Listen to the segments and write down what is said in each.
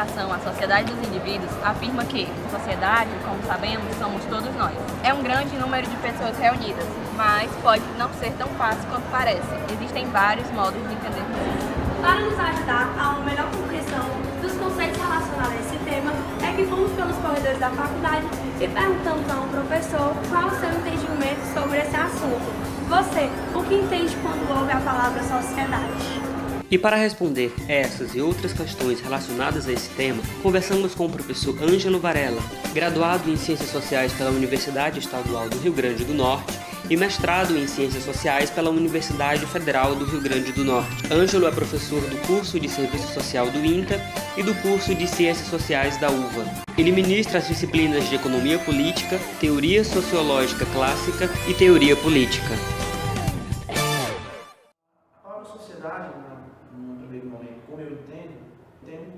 classificação A Sociedade dos Indivíduos afirma que sociedade, como sabemos, somos todos nós. É um grande número de pessoas reunidas, mas pode não ser tão fácil quanto parece. Existem vários modos de entender isso. Para nos ajudar a uma melhor compreensão dos conceitos relacionados a esse tema, é que fomos pelos corredores da faculdade e perguntamos a um professor qual o seu entendimento sobre esse assunto. Você, o que entende quando ouve a palavra sociedade? E para responder essas e outras questões relacionadas a esse tema, conversamos com o professor Ângelo Varela, graduado em Ciências Sociais pela Universidade Estadual do Rio Grande do Norte e mestrado em Ciências Sociais pela Universidade Federal do Rio Grande do Norte. Ângelo é professor do curso de Serviço Social do INTA e do curso de Ciências Sociais da UVA. Ele ministra as disciplinas de Economia Política, Teoria Sociológica Clássica e Teoria Política. A palavra sociedade, no primeiro momento, como eu entendo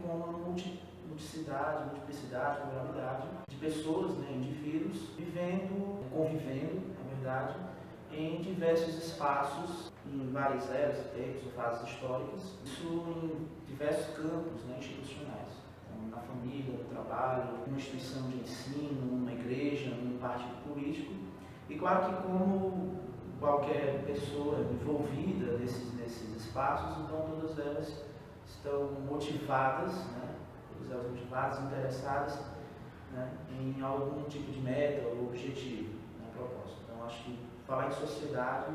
como uma multiplicidade, pluralidade de pessoas, indivíduos, vivendo, convivendo, na verdade, em diversos espaços, em várias eras, tempos ou fases históricas, isso em diversos campos institucionais. Então, na família, no trabalho, numa instituição de ensino, numa igreja, num partido político. E claro que como qualquer pessoa envolvida nesses espaços, então todas elas estão motivadas, interessadas em algum tipo de meta ou objetivo, propósito. Então acho que falar em sociedade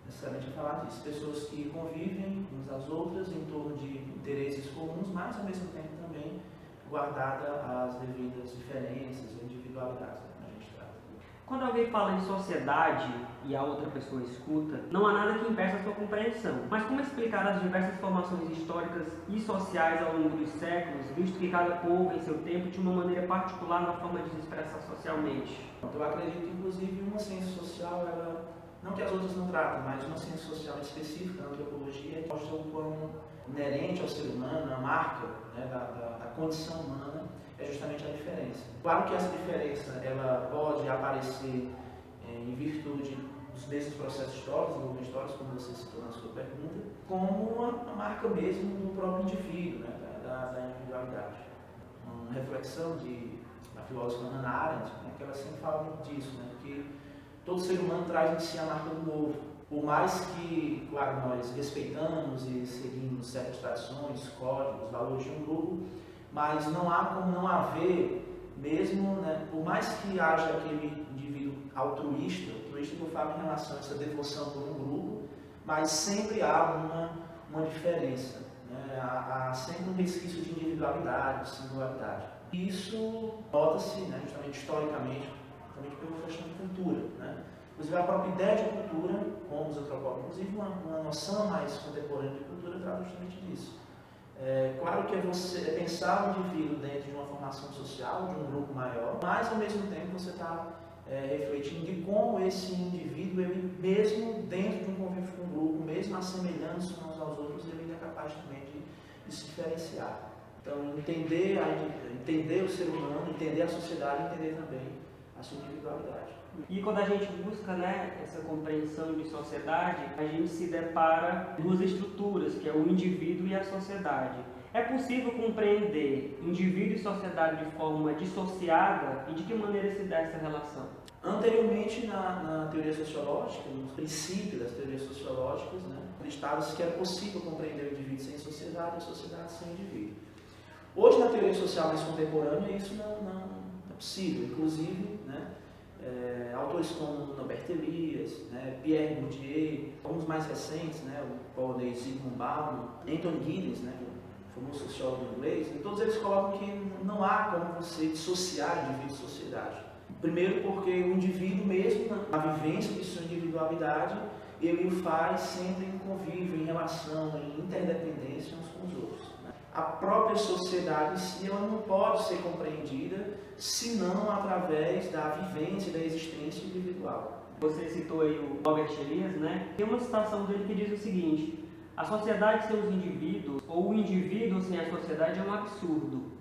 necessariamente é falar disso. Pessoas que convivem umas às outras em torno de interesses comuns, mas ao mesmo tempo também guardada as devidas diferenças ou individualidades que a gente trata. Quando alguém fala em sociedade e a outra pessoa escuta, não há nada que impeça a sua compreensão. Mas como explicar as diversas formações históricas e sociais ao longo dos séculos, visto que cada povo, em seu tempo, tinha uma maneira particular na forma de se expressar socialmente? Eu acredito, inclusive, uma ciência social, não que as outras não tratem, mas uma ciência social específica, a antropologia, mostra o quão inerente ao ser humano, a marca da condição humana, é justamente a diferença. Claro que essa diferença ela pode aparecer em virtude desses processos históricos, desenvolvimento histórico, como você citou na sua pergunta, como a marca mesmo do próprio indivíduo, da individualidade. Uma reflexão da filósofa Hannah Arendt, que ela sempre fala muito disso, que todo ser humano traz em si a marca do novo. Por mais que, claro, nós respeitamos e seguimos certas tradições, códigos, valores de um grupo, mas não há como não haver, mesmo, por mais que haja aquele indivíduo altruísta que eu falo em relação a essa devoção por um grupo, mas sempre há uma diferença, há sempre um resquício de individualidade, de singularidade. E isso nota-se, justamente historicamente, justamente pela questão de cultura. Inclusive a própria ideia de cultura, como os antropólogos, inclusive uma noção mais contemporânea de cultura, trata justamente disso. Claro que é pensar o indivíduo dentro de uma formação social, de um grupo maior, mas ao mesmo tempo você está refletindo de como esse indivíduo, ele mesmo dentro de um convívio com um grupo, mesmo assemelhando-se uns aos outros, ele é capaz também de se diferenciar. Então, entender o ser humano, entender a sociedade, entender também a sua individualidade. E quando a gente busca essa compreensão de sociedade, a gente se depara com duas estruturas, que é o indivíduo e a sociedade. É possível compreender indivíduo e sociedade de forma dissociada e de que maneira se dá essa relação? Anteriormente, na teoria sociológica, nos princípios das teorias sociológicas, acreditava-se que era possível compreender o indivíduo sem sociedade e a sociedade sem indivíduo. Hoje, na teoria social mais contemporânea, isso não é possível. Inclusive, autores como Norbert Elias, Pierre Bourdieu, alguns mais recentes, o Paul Zygmunt Bauman, Anthony Giddens, o famoso sociólogo inglês, e todos eles colocam que não há como você dissociar indivíduo e sociedade. Primeiro porque o indivíduo mesmo, na vivência de sua individualidade, ele o faz sempre em convívio, em relação, em interdependência uns com os outros. A própria sociedade em si ela não pode ser compreendida senão através da vivência, da existência individual. Você citou aí o Norbert Elias, Tem uma citação dele que diz o seguinte: a sociedade sem os indivíduos, ou o indivíduo sem a sociedade é um absurdo.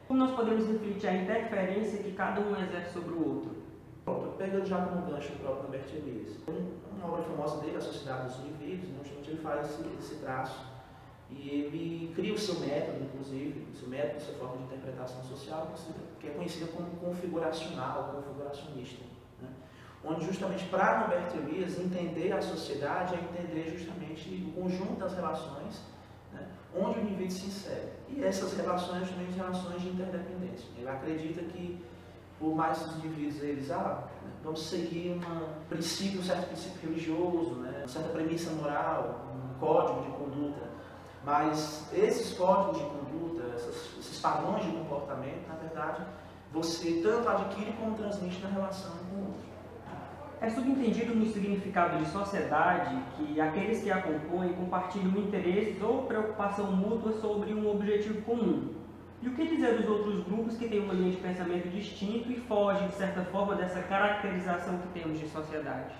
Como nós podemos refletir a interferência que cada um exerce sobre o outro? Pronto, pegando já como gancho o próprio Norbert Elias. Uma obra famosa dele, A Sociedade dos Indivíduos, onde ele faz esse traço E ele cria o seu método, inclusive, o seu método, a sua forma de interpretação social, que é conhecida como configuracional, configuracionista, né? Onde justamente para Norberto Elias entender a sociedade é entender justamente o conjunto das relações, né, onde o indivíduo se insere. E essas relações justamente são relações de interdependência. Ele acredita que, por mais que os indivíduos eles vamos seguir um certo princípio religioso, né, uma certa premissa moral, um código de conduta, mas esses códigos de conduta, esses padrões de comportamento, na verdade, você tanto adquire como transmite na relação com o outro. É subentendido no significado de sociedade que aqueles que a compõem compartilham interesses ou preocupação mútua sobre um objetivo comum. E o que dizer dos outros grupos que têm uma linha de pensamento distinto e fogem, de certa forma, dessa caracterização que temos de sociedade?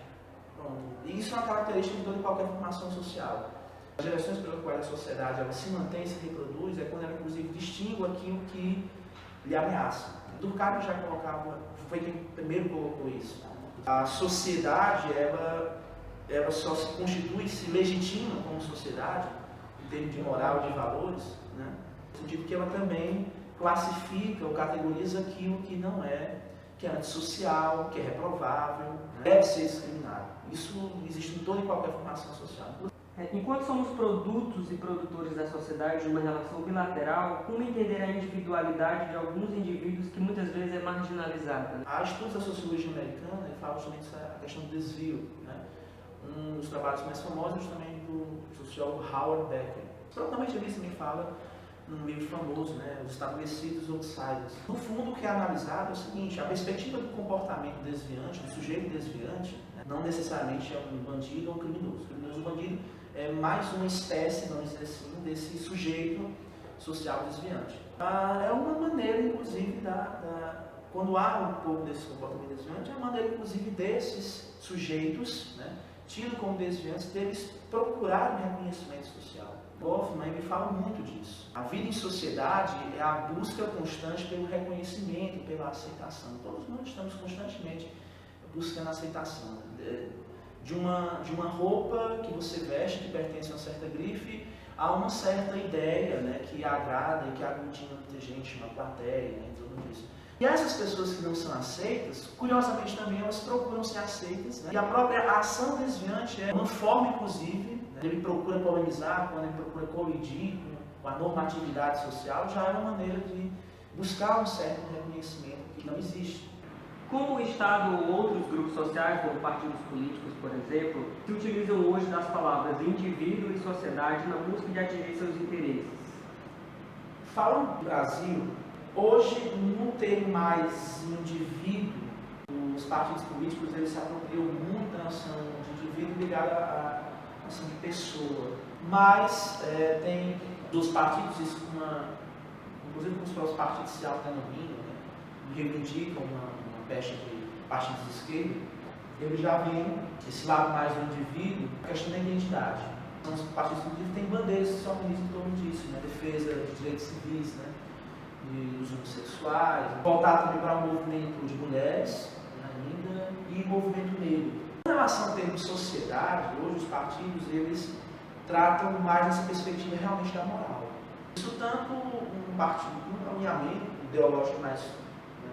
Pronto. E isso é uma característica de toda e qualquer formação social. As direções pelas quais a sociedade ela se mantém e se reproduz é quando ela, inclusive, distingue aquilo que lhe ameaça. Durkheim já foi quem primeiro colocou isso. A sociedade, ela só se constitui, se legitima como sociedade, em termos de moral e de valores, né? No sentido que ela também classifica ou categoriza aquilo que não que é antissocial, que é reprovável, né? Deve ser discriminado. Isso existe em toda e qualquer formação social. Enquanto somos produtos e produtores da sociedade de uma relação bilateral, como entender a individualidade de alguns indivíduos que muitas vezes é marginalizada? Há estudos da sociologia americana que falam justamente a questão do desvio, né? Um dos trabalhos mais famosos também do sociólogo Howard Becker. Provavelmente ele também fala num livro famoso, né? Os estabelecidos outsiders. No fundo, o que é analisado é o seguinte: a perspectiva do comportamento desviante, do sujeito desviante, né? Não necessariamente é um bandido ou um criminoso. O criminoso, o bandido é mais uma espécie, vamos dizer assim, desse sujeito social desviante. É uma maneira, inclusive, quando há um pouco desse comportamento desviante, é uma maneira, inclusive, desses sujeitos, né, tidos como desviantes, deles procurarem reconhecimento social. Goffman me fala muito disso. A vida em sociedade é a busca constante pelo reconhecimento, pela aceitação. Todos nós estamos constantemente buscando aceitação. De uma roupa que você veste, que pertence a uma certa grife, a uma certa ideia, né, que agrada e que aglutina muita gente, uma plateia, né, tudo isso. E essas pessoas que não são aceitas, curiosamente também elas procuram ser aceitas, né? E a própria ação desviante é uma forma, inclusive, né, ele procura polemizar, quando ele procura colidir com a normatividade social, já é uma maneira de buscar um certo reconhecimento que não existe. Como o Estado ou outros grupos sociais, como partidos políticos, por exemplo, se utilizam hoje das palavras indivíduo e sociedade na busca de atingir seus interesses? Falando do Brasil, hoje, no termo mais indivíduo, os partidos políticos eles se apropriam muito da noção de indivíduo ligado à noção de pessoa. Mas tem dos partidos, isso inclusive com os próprios partidos se autodenominam, né, reivindicam uma pecha de partidos de esquerda, ele já vem esse lado mais do indivíduo, a questão da identidade. Então, os partidos políticos têm bandeiras que se organizam em torno disso, né? Defesa dos direitos civis, né? Dos homossexuais, voltar também para o movimento de mulheres, né, ainda, e o movimento negro. Em relação ao termo sociedade, hoje os partidos eles tratam mais dessa perspectiva realmente da moral. Isso tanto um partido com um alinhamento ideológico mais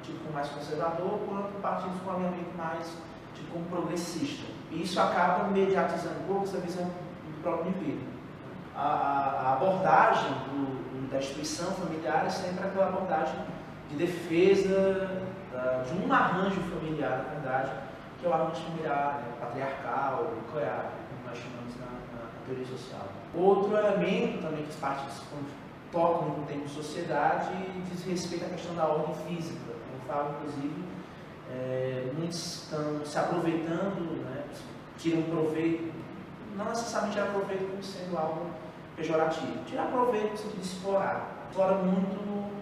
tipo mais conservador, quanto partidos com alinhamento mais tipo como progressista. E isso acaba mediatizando um pouco essa visão do próprio indivíduo. A abordagem da instituição familiar é sempre aquela abordagem de defesa de um arranjo familiar, na verdade, que é o arranjo familiar, né, patriarcal, nuclear, como nós chamamos na teoria social. Outro elemento também que os partidos tocam no termo sociedade diz respeito à questão da ordem física. Falo, inclusive, muitos estão se aproveitando, né, tiram proveito, não necessariamente tirar proveito como sendo algo pejorativo, tirar proveito no sentido de explorar. Explora muito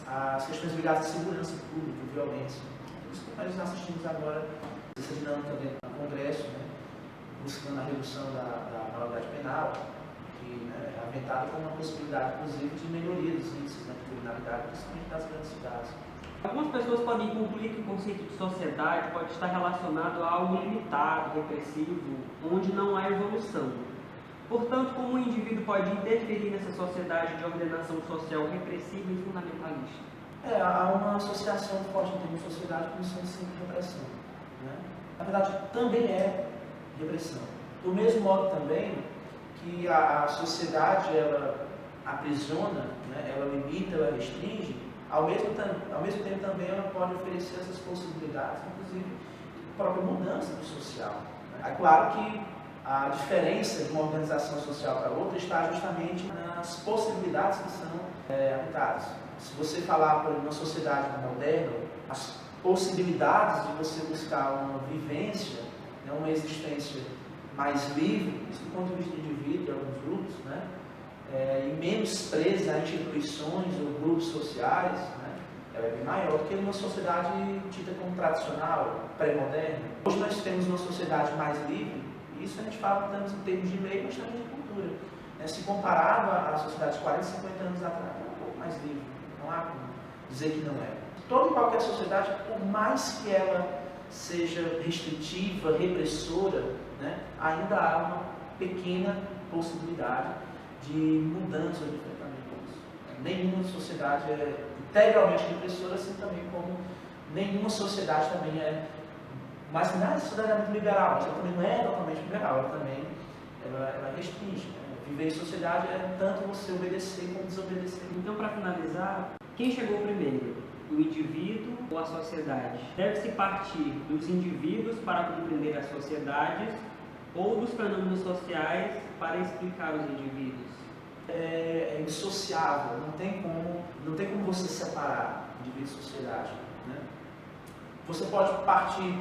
as questões ligadas à segurança pública, violência. Isso que nós assistimos agora, essa dinâmica dentro do Congresso, né, buscando a redução da maioridade penal, que, né, é aventada como uma possibilidade, inclusive, de melhoria dos índices, né, de criminalidade, principalmente das grandes cidades. Algumas pessoas podem concluir que o conceito de sociedade pode estar relacionado a algo limitado, repressivo, onde não há evolução. Portanto, como o indivíduo pode interferir nessa sociedade de ordenação social repressiva e fundamentalista? Há uma associação forte em termos de sociedade com sendo sempre repressão. Né? Na verdade, também é repressão. Do mesmo modo também que a sociedade ela aprisiona, né? Ela limita, ela restringe, ao mesmo tempo também ela pode oferecer essas possibilidades, inclusive de própria mudança do social. É claro que a diferença de uma organização social para outra está justamente nas possibilidades que são habitadas. Se você falar por uma sociedade moderna, as possibilidades de você buscar uma vivência, né, uma existência mais livre, isso do ponto de vista do indivíduo e alguns grupos, né, e menos presa a instituições ou grupos sociais, né, ela é bem maior do que numa sociedade dita como tradicional, pré-moderna. Hoje nós temos uma sociedade mais livre, e isso a gente fala tanto em termos de lei, mas também de cultura. Se comparado à sociedade de 40, 50 anos atrás, é um pouco mais livre. Não há como dizer que não é. Toda e qualquer sociedade, por mais que ela seja restritiva, repressora, né, ainda há uma pequena possibilidade de mudança ou de enfrentamento disso. Nenhuma sociedade é integralmente repressora, assim também como nenhuma sociedade também é. Mas a sociedade é muito liberal, mas ela também não é totalmente liberal, ela também ela restringe. Né? Viver em sociedade é tanto você obedecer como desobedecer. Então, para finalizar, quem chegou primeiro? O indivíduo ou a sociedade? Deve-se partir dos indivíduos para compreender as sociedades ou dos fenômenos sociais para explicar os indivíduos? É indissociável, não tem como você separar indivíduo e sociedade. Né? Você pode partir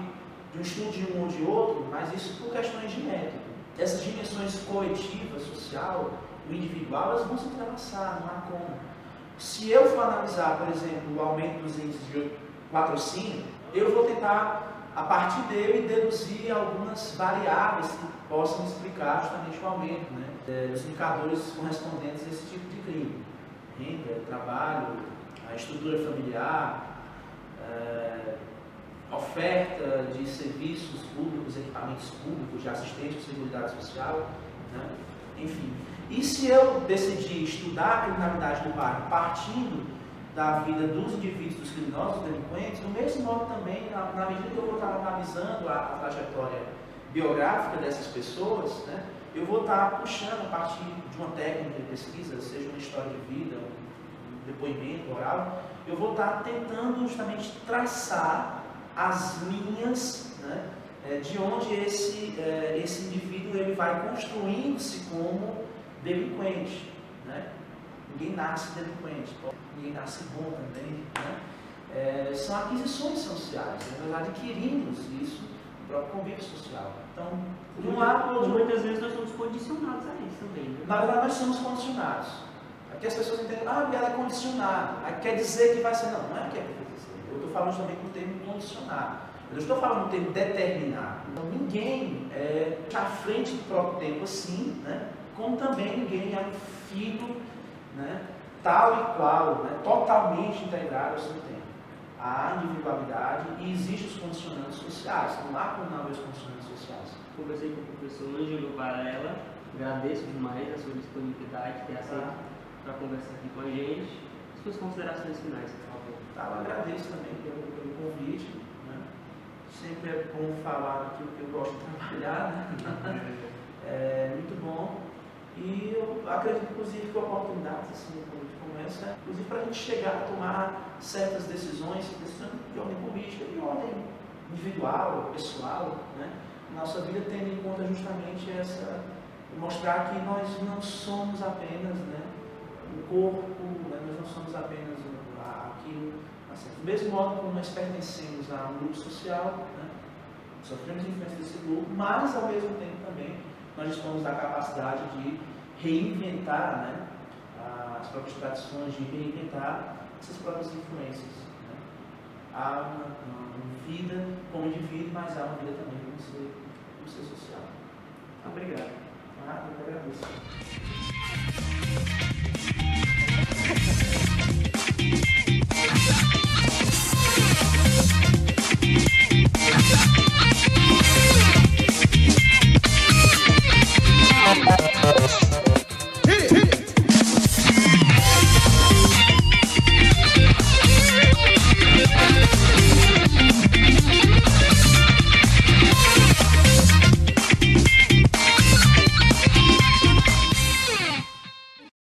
de um estudo de um ou de outro, mas isso por questões de método. Essas dimensões coletiva, social, o individual, elas vão se entrelaçar, não há como. Se eu for analisar, por exemplo, o aumento dos índices de latrocínio, eu vou tentar, a partir dele, deduzir algumas variáveis que possam explicar justamente o aumento, né, dos indicadores correspondentes a esse tipo de crime. Renda, trabalho, a estrutura familiar, oferta de serviços públicos, equipamentos públicos, de assistência à seguridade social, né? Enfim. E se eu decidir estudar a criminalidade do bairro partindo da vida dos indivíduos, dos criminosos, dos delinquentes, do mesmo modo também, na medida que eu vou estar analisando a trajetória biográfica dessas pessoas, né, eu vou estar puxando a partir de uma técnica de pesquisa, seja uma história de vida, um depoimento oral, eu vou estar tentando justamente traçar as linhas, né, de onde esse indivíduo ele vai construindo-se como delinquente. Né? Ninguém nasce delinquente, ninguém nasce bom também. Né? São aquisições sociais, nós adquirimos isso no próprio convívio social. Então, muitas vezes nós somos condicionados a isso também. Né? Na verdade, nós somos condicionados. Aqui as pessoas entendem, ela é condicionada, aí quer dizer que vai ser. Não é que é dizer. Eu estou falando também com o termo condicionado. Eu estou falando no termo determinado. Então, ninguém está à frente do próprio tempo assim, né? Como também ninguém é um filho, né, tal e qual, né, totalmente integrado ao seu tempo. Há individualidade e existem os condicionantes sociais. Não há como não haver os condicionantes sociais. Conversei com o professor Ângelo Varela, agradeço demais a sua disponibilidade, ter aceito para conversar aqui com a gente. Suas considerações finais, por favor. Eu agradeço também pelo convite. Né? Sempre é bom falar aquilo que eu gosto de trabalhar. Né? É muito bom. E eu acredito, inclusive, que a oportunidade assim, como essa, inclusive para a gente chegar a tomar certas decisões de ordem política, de ordem individual, pessoal, né? Nossa vida tendo em conta justamente mostrar que nós não somos apenas, né, o corpo, né? Nós não somos apenas aquilo. Assim, do mesmo modo como nós pertencemos a um grupo social, né? Sofremos influência desse grupo, mas ao mesmo tempo também nós dispomos da capacidade de reinventar, né, as próprias tradições, de reinventar essas próprias influências. Né? Há uma vida como indivíduo, mas há uma vida também como ser social. Obrigado. Eu agradeço.